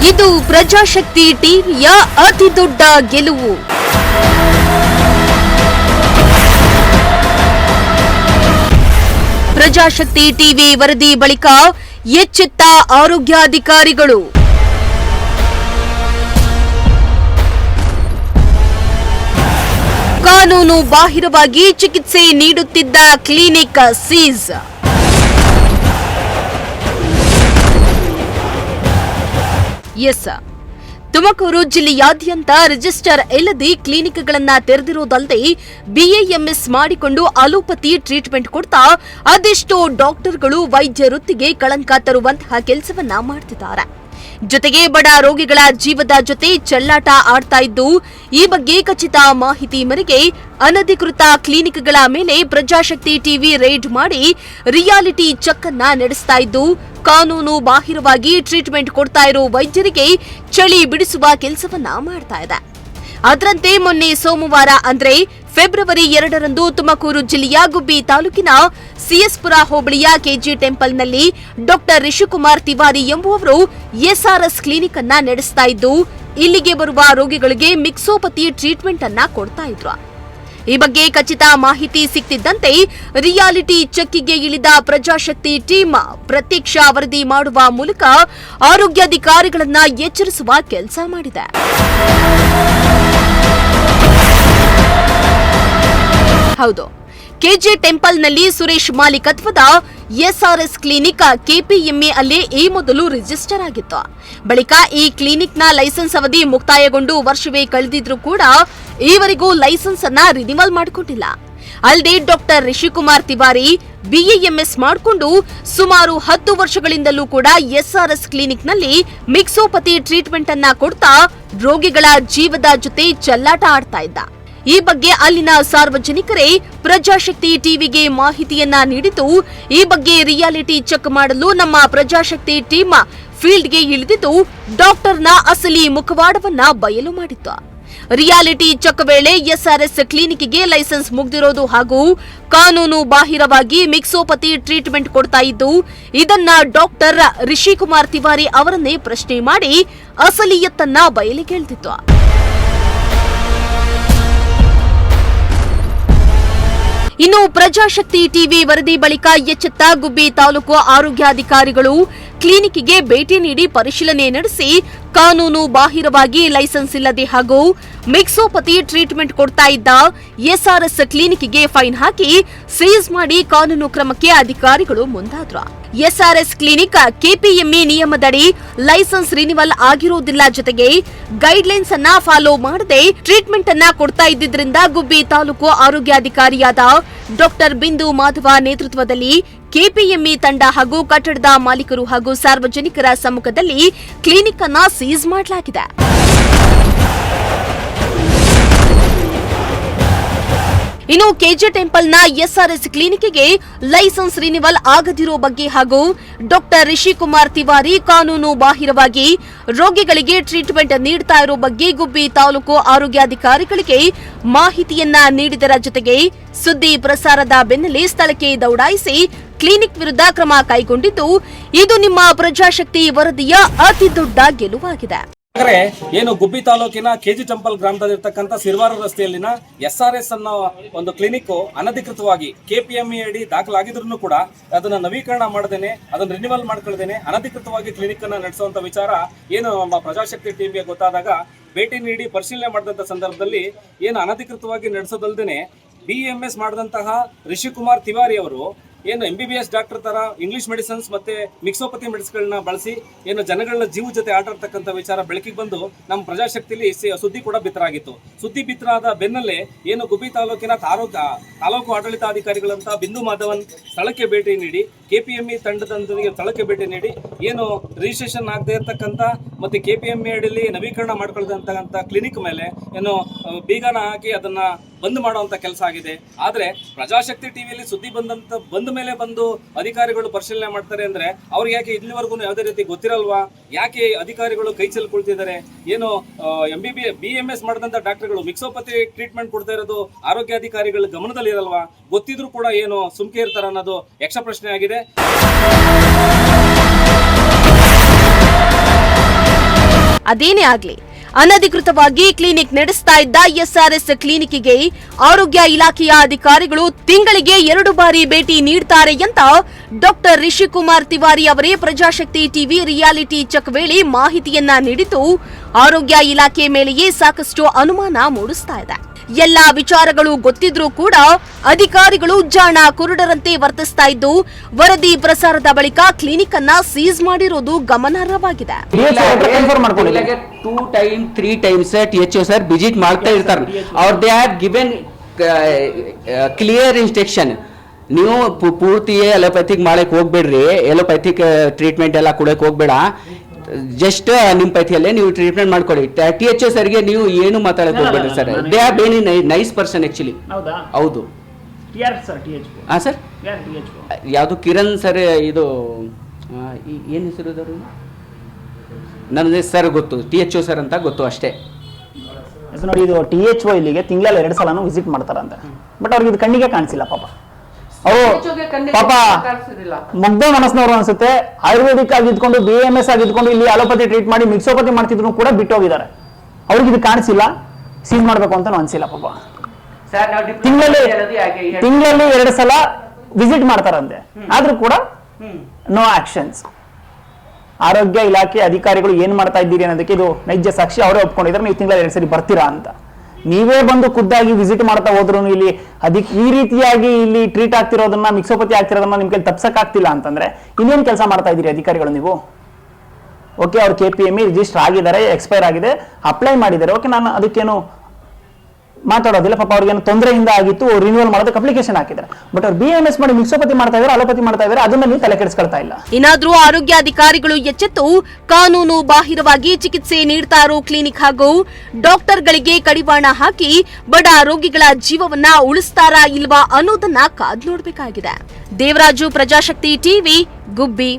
ಇದು ಪ್ರಜಾಶಕ್ತಿ ಟಿವಿಯ ಅತಿ ದೊಡ್ಡ ಗೆಲುವು. ಪ್ರಜಾಶಕ್ತಿ ಟಿವಿ ವರದಿ ಬಳಿಕ ಎಚ್ಚೆತ್ತ ಆರೋಗ್ಯಾಧಿಕಾರಿಗಳು. ಕಾನೂನು ಬಾಹಿರವಾಗಿ ಚಿಕಿತ್ಸೆ ನೀಡುತ್ತಿದ್ದ ಕ್ಲಿನಿಕ್ ಸೀಸ್. ತುಮಕೂರು ಜಿಲ್ಲೆಯಾದ್ಯಂತ ರಿಜಿಸ್ಟರ್ ಇಲ್ಲದೆ ಕ್ಲಿನಿಕ್ಗಳನ್ನು ತೆರೆದಿರುವುದಲ್ಲದೆ ಬಿಎಎಂಎಸ್ ಮಾಡಿಕೊಂಡು ಅಲೋಪತಿ ಟ್ರೀಟ್ಮೆಂಟ್ ಕೊಡ್ತಾ ಅದೆಷ್ಟೋ ಡಾಕ್ಟರ್ಗಳು ವೈದ್ಯ ವೃತ್ತಿಗೆ ಕಳಂಕ ತರುವಂತಹ ಕೆಲಸವನ್ನ ಮಾಡ್ತಿದ್ದಾರೆ. ಜೊತೆಗೆ ಬಡ ರೋಗಿಗಳ ಜೀವದ ಜೊತೆ ಚೆಲ್ಲಾಟ ಆಡ್ತಾ ಇದ್ದು, ಈ ಬಗ್ಗೆ ಖಚಿತ ಮಾಹಿತಿ ಮೇರೆಗೆ ಅನಧಿಕೃತ ಕ್ಲಿನಿಕ್ಗಳ ಮೇಲೆ ಪ್ರಜಾಶಕ್ತಿ ಟಿವಿ ರೇಡ್ ಮಾಡಿ ರಿಯಾಲಿಟಿ ಚೆಕ್ ಅನ್ನ ನಡೆಸ್ತಾ ಇದ್ದು, ಕಾನೂನು ಬಾಹಿರವಾಗಿ ಟ್ರೀಟ್ಮೆಂಟ್ ಕೊಡ್ತಾ ಇರೋ ವೈದ್ಯರಿಗೆ ಚಳಿ ಬಿಡಿಸುವ ಕೆಲಸವನ್ನ ಮಾಡ್ತಾ ಇದೆ. ಅದರಂತೆ ಮೊನ್ನೆ ಸೋಮವಾರ ಅಂದ್ರೆ ಫೆಬ್ರವರಿ 2ರಂದು ತುಮಕೂರು ಜಿಲ್ಲೆಯ ಗುಬ್ಬಿ ತಾಲೂಕಿನ ಸಿಎಸ್ಪುರ ಹೋಬಳಿಯ ಕೆಜಿ ಟೆಂಪಲ್ನಲ್ಲಿ ಡಾಕ್ಟರ್ ರಿಷಿಕುಮಾರ್ ತಿವಾರಿ ಎಂಬುವವರು ಎಸ್ಆರ್ಎಸ್ ಕ್ಲಿನಿಕ್ ಅನ್ನ ನಡೆಸ್ತಾ ಇದ್ದು, ಇಲ್ಲಿಗೆ ಬರುವ ರೋಗಿಗಳಿಗೆ ಮಿಕ್ಸೋಪತಿ ಟ್ರೀಟ್ಮೆಂಟ್ ಅನ್ನ ಕೊಡ್ತಾ ಇದ್ರು. ಈ ಬಗ್ಗೆ ಖಚಿತ ಮಾಹಿತಿ ಸಿಕ್ತಿದ್ದಂತೆ ರಿಯಾಲಿಟಿ ಚೆಕ್ಗೆ ಇಳಿದ ಪ್ರಜಾಶಕ್ತಿ ಟೀಮ್ ಪ್ರತ್ಯಕ್ಷ ವರದಿ ಮಾಡುವ ಮೂಲಕ ಆರೋಗ್ಯಾಧಿಕಾರಿಗಳನ್ನ ಎಚ್ಚರಿಸುವ ಕೆಲಸ ಮಾಡಿದೆ. ಹೌದು, ಕೆಜೆ ಟೆಂಪಲ್ನಲ್ಲಿ ಸುರೇಶ್ ಮಾಲೀಕತ್ವದ ಎಸ್ಆರ್ಎಸ್ ಕ್ಲಿನಿಕ್ ಕೆಪಿಎಂಎ ಅಲ್ಲೇ ಈ ಮೊದಲು ರಿಜಿಸ್ಟರ್ ಆಗಿತ್ತು. ಬಳಿಕ ಈ ಕ್ಲಿನಿಕ್ನ ಲೈಸೆನ್ಸ್ ಅವಧಿ ಮುಕ್ತಾಯಗೊಂಡು ವರ್ಷವೇ ಕಳೆದಿದ್ರೂ ಕೂಡ ಈವರೆಗೂ ಲೈಸೆನ್ಸ್ ಅನ್ನ ರಿನಿವಲ್ ಮಾಡಿಕೊಂಡಿಲ್ಲ. ಅಲ್ಲದೆ ಡಾಕ್ಟರ್ ರಿಷಿಕುಮಾರ್ ತಿವಾರಿ ಬಿಎಎಂಎಸ್ ಮಾಡಿಕೊಂಡು ಸುಮಾರು 10 ವರ್ಷಗಳಿಂದಲೂ ಕೂಡ ಎಸ್ಆರ್ಎಸ್ ಕ್ಲಿನಿಕ್ನಲ್ಲಿ ಮಿಕ್ಸೋಪತಿ ಟ್ರೀಟ್ಮೆಂಟ್ ಅನ್ನ ಕೊಡ್ತಾ ರೋಗಿಗಳ ಜೀವದ ಜೊತೆ ಚೆಲ್ಲಾಟ ಆಡ್ತಾ ಇದ್ದ. ಈ ಬಗ್ಗೆ ಅಲ್ಲಿನ ಸಾರ್ವಜನಿಕರೇ ಪ್ರಜಾಶಕ್ತಿ ಟಿವಿಗೆ ಮಾಹಿತಿಯನ್ನ ನೀಡಿದ್ದು, ಈ ಬಗ್ಗೆ ರಿಯಾಲಿಟಿ ಚೆಕ್ ಮಾಡಲು ನಮ್ಮ ಪ್ರಜಾಶಕ್ತಿ ಟೀಮ್ ಫೀಲ್ಡ್ಗೆ ಇಳಿದಿದ್ದು ಡಾಕ್ಟರ್ನ ಅಸಲಿ ಮುಖವಾಡವನ್ನ ಬಯಲು ಮಾಡಿತ್ತು. ರಿಯಾಲಿಟಿ ಚೆಕ್ ವೇಳೆ ಎಸ್ಆರ್ಎಸ್ ಕ್ಲಿನಿಕ್ಗೆ ಲೈಸೆನ್ಸ್ ಮುಗ್ದಿರೋದು ಹಾಗೂ ಕಾನೂನು ಬಾಹಿರವಾಗಿ ಮಿಕ್ಸೋಪತಿ ಟ್ರೀಟ್ಮೆಂಟ್ ಕೊಡ್ತಾ ಇದ್ದು, ಇದನ್ನ ಡಾಕ್ಟರ್ ರಿಷಿಕುಮಾರ್ ತಿವಾರಿ ಅವರನ್ನೇ ಪ್ರಶ್ನೆ ಮಾಡಿ ಅಸಲಿಯತ್ತನ್ನ ಬಯಲಿಗೆಳೆದಿತ್ತು. ಇನ್ನು ಪ್ರಜಾಶಕ್ತಿ ಟಿವಿ ವರದಿ ಬಳಿಕ ಎಚ್ಚೆತ್ತ ಗುಬ್ಬಿ ತಾಲೂಕು ಆರೋಗ್ಯಾಧಿಕಾರಿಗಳು ಕ್ಲಿನಿಕ್ಗೆ ಭೇಟಿ ನೀಡಿ ಪರಿಶೀಲನೆ ನಡೆಸಿ ಕಾನೂನು ಬಾಹಿರವಾಗಿ ಲೈಸೆನ್ಸ್ ಇಲ್ಲದೆ ಹಾಗೂ ಮಿಕ್ಸೋಪತಿ ಟ್ರೀಟ್ಮೆಂಟ್ ಕೊಡ್ತಾ ಇದ್ದ ಎಸ್ಆರ್ಎಸ್ ಕ್ಲಿನಿಕ್ಗೆ ಫೈನ್ ಹಾಕಿ ಸೀಸ್ ಮಾಡಿ ಕಾನೂನು ಕ್ರಮಕ್ಕೆ ಅಧಿಕಾರಿಗಳು ಮುಂದಾದ್ರು. ಎಸ್ಆರ್ಎಸ್ ಕ್ಲಿನಿಕ್ ಕೆಪಿಎಂಎ ನಿಯಮದಡಿ ಲೈಸೆನ್ಸ್ ರಿನಿವಲ್ ಆಗಿರುವುದಿಲ್ಲ, ಜೊತೆಗೆ ಗೈಡ್ಲೈನ್ಸ್ ಅನ್ನ ಫಾಲೋ ಮಾಡದೆ ಟ್ರೀಟ್ಮೆಂಟ್ ಅನ್ನ ಕೊಡ್ತಾ ಇದ್ದಿದ್ರಿಂದ ಗುಬ್ಬಿ ತಾಲೂಕು ಆರೋಗ್ಯಾಧಿಕಾರಿಯಾದ ಡಾಕ್ಟರ್ ಬಿಂದು ಮಾಧವ ನೇತೃತ್ವದಲ್ಲಿ ಕೆಪಿಎಂಇ ತಂಡ ಹಾಗೂ ಕಟ್ಟಡದ ಮಾಲೀಕರು ಹಾಗೂ ಸಾರ್ವಜನಿಕರ ಸಮ್ಮುಖದಲ್ಲಿ ಕ್ಲಿನಿಕ್ ಅನ್ನ ಸೀಸ್ ಮಾಡಲಾಗಿದೆ. ಇನ್ನು ಕೆಜೆ ಟೆಂಪಲ್ನ ಎಸ್ಆರ್ಎಸ್ ಕ್ಲಿನಿಕ್ಗೆ ಲೈಸೆನ್ಸ್ ರಿನಿವಲ್ ಆಗದಿರೋ ಬಗ್ಗೆ ಹಾಗೂ ಡಾಕ್ಟರ್ ರಿಷಿಕುಮಾರ್ ತಿವಾರಿ ಕಾನೂನು ಬಾಹಿರವಾಗಿ ರೋಗಿಗಳಿಗೆ ಟ್ರೀಟ್ಮೆಂಟ್ ನೀಡ್ತಾ ಇರೋ ಬಗ್ಗೆ ಗುಬ್ಬಿ ತಾಲೂಕು ಆರೋಗ್ಯಾಧಿಕಾರಿಗಳಿಗೆ ಮಾಹಿತಿಯನ್ನ ನೀಡಿದರ ಜೊತೆಗೆ ಸುದ್ದಿ ಪ್ರಸಾರದ ಬೆನ್ನಲ್ಲೇ ಸ್ಥಳಕ್ಕೆ ದೌಡಾಯಿಸಿ ಕ್ಲಿನಿಕ್ ವಿರುದ್ಧ ಕ್ರಮ ಕೈಗೊಂಡಿದ್ದು, ಇದು ನಿಮ್ಮ ಪ್ರಜಾಶಕ್ತಿ ವರದಿಯ ಅತಿ ದೊಡ್ಡ ಗೆಲುವಾಗಿದೆ. ಏನು ಗುಬ್ಬಿ ತಾಲೂಕಿನ ಕೆಜಿ ಟೆಂಪಲ್ ಗ್ರಾಮದಲ್ಲಿರ್ತಕ್ಕಂಥ ಸಿರ್ವಾರ ರಸ್ತೆಯಲ್ಲಿನ ಎಸ್ಆರ್ಎಸ್ ಅನ್ನೋ ಒಂದು ಕ್ಲಿನಿಕ್ ಅನಧಿಕೃತವಾಗಿ ಕೆಪಿಎಂಇ ಅಡಿ ದಾಖಲಾಗಿದ್ರು ಕೂಡ ಅದನ್ನ ನವೀಕರಣ ಮಾಡದೇನೆ, ಅದನ್ನ ರಿನಿವಲ್ ಮಾಡ್ಕೊಳ್ದೇನೆ ಅನಧಿಕೃತವಾಗಿ ಕ್ಲಿನಿಕ್ ಅನ್ನ ನಡೆಸುವಂತ ವಿಚಾರ ಏನು ನಮ್ಮ ಪ್ರಜಾಶಕ್ತಿ ಟಿವಿಗೆ ಗೊತ್ತಾದಾಗ ಭೇಟಿ ನೀಡಿ ಪರಿಶೀಲನೆ ಮಾಡಿದಂತ ಸಂದರ್ಭದಲ್ಲಿ ಏನು ಅನಧಿಕೃತವಾಗಿ ನಡೆಸೋದಲ್ದೇನೆ ಬಿಎಂಎಸ್ ಮಾಡಿದಂತಹ ರಿಷಿಕುಮಾರ್ ತಿವಾರಿ ಅವರು ಏನು MBBS ಡಾಕ್ಟರ್ ತರ ಇಂಗ್ಲಿಷ್ ಮೆಡಿಸಿನ್ಸ್ ಮತ್ತೆ ಮಿಕ್ಸೋಪತಿ ಮೆಡಿಸಿನ್ಗಳನ್ನ ಬಳಸಿ ಏನು ಜನಗಳ ಜೀವ ಜೊತೆ ಆಟ ಆಡ್ತಕ್ಕಂಥ ವಿಚಾರ ಬೆಳಕಿಗೆ ಬಂದು ನಮ್ಮ ಪ್ರಜಾಶಕ್ತಿಲಿ ಸುದ್ದಿ ಕೂಡ ಬಿತ್ತರಾಗಿತ್ತು. ಸುದ್ದಿ ಬಿತ್ತರಾದ ಬೆನ್ನಲ್ಲೇ ಏನು ಗುಬ್ಬಿ ತಾಲೂಕಿನ ತಾಲೂಕು ಆಡಳಿತಾಧಿಕಾರಿಗಳಂತ ಬಿಂದು ಮಾಧವನ್ ಸ್ಥಳಕ್ಕೆ ಭೇಟಿ ನೀಡಿ ಕೆಪಿಎಂಇ ತಂಡದೊಂದಿಗೆ ಸ್ಥಳಕ್ಕೆ ಭೇಟಿ ನೀಡಿ ಏನು ರಿಜಿಸ್ಟ್ರೇಷನ್ ಆಗದೆ ಇರತಕ್ಕಂಥ ಮತ್ತೆ ಕೆಪಿಎಂಇ ಅಡಿಯಲ್ಲಿ ನವೀಕರಣ ಮಾಡ್ಕೊಳ್ತಕ್ಕಂಥ ಕ್ಲಿನಿಕ್ ಮೇಲೆ ಏನು ಬೀಗನ ಹಾಕಿ ಅದನ್ನ ಬಂದ್ ಮಾಡುವಂತ ಕೆಲಸ ಆಗಿದೆ. ಆದ್ರೆ ಪ್ರಜಾಶಕ್ತಿ ಟಿವಿಯಲ್ಲಿ ಸುದ್ದಿ ಬಂದ ಮೇಲೆ ಬಂದು ಅಧಿಕಾರಿಗಳು ಪರಿಶೀಲನೆ ಮಾಡ್ತಾರೆ ಅಂದ್ರೆ ಅವ್ರಿಗೆ ಯಾಕೆ ಇಲ್ಲಿವರೆಗೂ ಯಾವುದೇ ರೀತಿ ಗೊತ್ತಿರಲ್ವಾ? ಯಾಕೆ ಅಧಿಕಾರಿಗಳು ಕೈ ಚೆಲ್ಕೊಳ್ತಿದ್ದಾರೆ? ಏನು BMS ಮಾಡಿದಂತ ಡಾಕ್ಟರ್ಗಳು ಮಿಕ್ಸೋಪತಿ ಟ್ರೀಟ್ಮೆಂಟ್ ಕೊಡ್ತಾ ಇರೋದು ಆರೋಗ್ಯಾಧಿಕಾರಿಗಳ ಗಮನದಲ್ಲಿ ಇರಲ್ವಾ? ಗೊತ್ತಿದ್ರು ಕೂಡ ಏನು ಸುಮ್ಕೆ ಇರ್ತಾರ ಅನ್ನೋದು ಯಕ್ಷ ಪ್ರಶ್ನೆ ಆಗಿದೆ. ಅದೇನೇ ಆಗ್ಲಿ, ಅನಧಿಕೃತವಾಗಿ ಕ್ಲಿನಿಕ್ ನಡೆಸ್ತಾ ಇದ್ದ ಎಸ್ಆರ್ಎಸ್ ಕ್ಲಿನಿಕ್ಗೆ ಆರೋಗ್ಯ ಇಲಾಖೆಯ ಅಧಿಕಾರಿಗಳು ತಿಂಗಳಿಗೆ 2 ಬಾರಿ ಭೇಟಿ ನೀಡ್ತಾರೆ ಅಂತ ಡಾಕ್ಟರ್ ರಿಷಿಕುಮಾರ್ ತಿವಾರಿ ಅವರೇ ಪ್ರಜಾಶಕ್ತಿ ಟಿವಿ ರಿಯಾಲಿಟಿ ಚೆಕ್ ವೇಳೆ ಮಾಹಿತಿಯನ್ನ ನೀಡಿದ್ದು ಆರೋಗ್ಯ ಇಲಾಖೆ ಮೇಲೆಯೇ ಸಾಕಷ್ಟು ಅನುಮಾನ ಮೂಡಿಸ್ತಾ ಇದೆ. ಎಲ್ಲಾ ವಿಚಾರಗಳು ಗೊತ್ತಿದ್ರೂ ಕೂಡ ಅಧಿಕಾರಿಗಳು ಜಾಣ ಕುರುಡರಂತೆ ವರ್ತಿಸ್ತಾ ಇದ್ದು ವರದಿ ಪ್ರಸಾರದ ಬಳಿಕ ಕ್ಲಿನಿಕ್ ಅನ್ನ ಸೀಸ್ ಮಾಡಿರೋದು ಗಮನಾರ್ಹವಾಗಿದೆ. 2 times 3 times THO sir visit ಮಾಡ್ತಾ ಇರ್ತಾರೆ. ಅವ್ರ they have given clear instruction, ನೀವು ಪೂರ್ತಿ ಎಲೋಪ್ಯಾಥಿಕ್ ಮಾಡಕ್ ಹೋಗ್ಬೇಡ್ರಿ, ಎಲೋಪ್ಯಾಥಿಕ್ ಟ್ರೀಟ್ಮೆಂಟ್ ಎಲ್ಲ ಕೊಡಕ್ ಹೋಗ್ಬೇಡ, ಜಸ್ಟ್ ನಿಂಪೈಥಿಯಲ್ಲೇ ನೀವು ಟ್ರೀಟ್ಮೆಂಟ್ ಮಾಡ್ಕೊಳ್ಳಿ. THO ಸರ್ಗೆ ನೀವು ಏನು ಮಾತಾಡಕ್ ಹೋಗ್ಬೇಡ್ರಿ sir. They are very nice person actually. ಹೌದು ಹಾ ಸರ್, ಯಾವುದು ಕಿರಣ್ ಸರ್, ಇದು ಏನು ಹೆಸರು ನನಗೆ ಸರ್ ಗೊತ್ತು, THO ಸರ್ ಅಂತ ಗೊತ್ತು ಅಷ್ಟೇ. ನೋಡಿ, ಇದು THO ಇಲ್ಲಿಗೆ ತಿಂಗಳಲ್ಲಿ 2 ಸಲನೂ ವಿಸಿಟ್ ಮಾಡ್ತಾರಂತೆ. ಬಟ್ ಅವ್ರಿಗೆ ಇದು ಕಣ್ಣಿಗೆ ಕಾಣಿಸಿಲ್ಲ ಪಾಪ. ಅವರು ಪಾಪ ಮುಗ್ಧ ಮನಸ್ಸಿನವರು ಅನ್ಸುತ್ತೆ. ಆಯುರ್ವೇದಿಕ್ ಆಗಿ ಇದ್ಕೊಂಡು BAMS ಆಗಿ ಇದ್ಕೊಂಡು ಇಲ್ಲಿ ಅಲೋಪತಿ ಟ್ರೀಟ್ ಮಾಡಿ ಮಿಕ್ಸೋಪತಿ ಮಾಡ್ತಿದ್ರು ಕೂಡ ಬಿಟ್ಟು ಹೋಗಿದ್ದಾರೆ. ಅವ್ರಿಗೆ ಇದು ಕಾಣಿಸಿಲ್ಲ, ಸೀಸ್ ಮಾಡ್ಬೇಕು ಅಂತ ಅನ್ಸಿಲ್ಲ ಪಾಪ. ತಿಂಗಳಲ್ಲಿ 2 ಸಲ ವಿಸಿಟ್ ಮಾಡ್ತಾರಂತೆ, ಆದ್ರೂ ಕೂಡ ನೋ ಆಕ್ಷನ್ಸ್. ಆರೋಗ್ಯ ಇಲಾಖೆ ಅಧಿಕಾರಿಗಳು ಏನ್ ಮಾಡ್ತಾ ಇದ್ದೀರಿ ಅನ್ನೋದಕ್ಕೆ ಇದು ನೈಜ ಸಾಕ್ಷಿ. ಅವರೇ ಒಪ್ಕೊಂಡಿದ್ದಾರೆ, ನೀವು ತಿಂಗಳಲ್ಲಿ 2 ಸರಿ ಬರ್ತೀರಾ ಅಂತ. ನೀವೇ ಬಂದು ಖುದ್ದಾಗಿ ವಿಸಿಟ್ ಮಾಡ್ತಾ ಹೋದ್ರು ಇಲ್ಲಿ ಈ ರೀತಿಯಾಗಿ ಇಲ್ಲಿ ಟ್ರೀಟ್ ಆಗ್ತಿರೋದನ್ನ, ಮಿಕ್ಸೋಪತಿ ಆಗ್ತಿರೋದನ್ನ ನಿಮ್ಗೆ ತಪ್ಸಕ್ ಆಗ್ತಿಲ್ಲ ಅಂತಂದ್ರೆ ಇನ್ನೇನ್ ಕೆಲಸ ಮಾಡ್ತಾ ಇದ್ದೀರಿ ಅಧಿಕಾರಿಗಳು ನೀವು? ಓಕೆ, ಅವ್ರು KPME ರಿಜಿಸ್ಟರ್ ಆಗಿದ್ದಾರೆ, ಎಕ್ಸ್ಪೈರ್ ಆಗಿದೆ, ಅಪ್ಲೈ ಮಾಡಿದ್ದಾರೆ. ಓಕೆ, ನಾನು ಅದಕ್ಕೇನು ಮಾತಾಡೋದಿಲ್ಲ. ಪಾಪ ಅವ್ರಿಗೇನು ತೊಂದರೆಯಿಂದ ಆಗಿತ್ತು, ರಿನ್ಯೂವಲ್ ಮಾಡೋದಕ್ಕೆ ಅಪ್ಲಿಕೇಶನ್ ಹಾಕಿದ್ದಾರೆ. ಬಟ್ ಅವ್ರು BAMS ಮಾಡಿ ಮಿಕ್ಸೋಪತಿ ಮಾಡ್ತಾ ಇದ್ದಾರೆ, ಅಲೋಪತಿ ಮಾಡ್ತಾ ಇದ್ದಾರೆ, ಅದನ್ನ ನೀವು ತಲೆ ಕೆಡಿಸ್ಕೊಳ್ತಾ ಇಲ್ಲ. ಇನ್ನಾದ್ರೂ ಆರೋಗ್ಯಾಧಿಕಾರಿಗಳು ಎಚ್ಚೆತ್ತು ಕಾನೂನು ಬಾಹಿರವಾಗಿ ಚಿಕಿತ್ಸೆ ನೀಡ್ತಾ ಇರೋ ಕ್ಲಿನಿಕ್ ಹಾಗೂ ಡಾಕ್ಟರ್ಗಳಿಗೆ ಕಡಿವಾಣ ಹಾಕಿ ಬಡ ರೋಗಿಗಳ ಜೀವವನ್ನ ಉಳಿಸ್ತಾರಾ ಇಲ್ವಾ ಅನ್ನೋದನ್ನ ಕಾದ್ ನೋಡ್ಬೇಕಾಗಿದೆ. ದೇವರಾಜು, ಪ್ರಜಾಶಕ್ತಿ ಟಿವಿ, ಗುಬ್ಬಿ.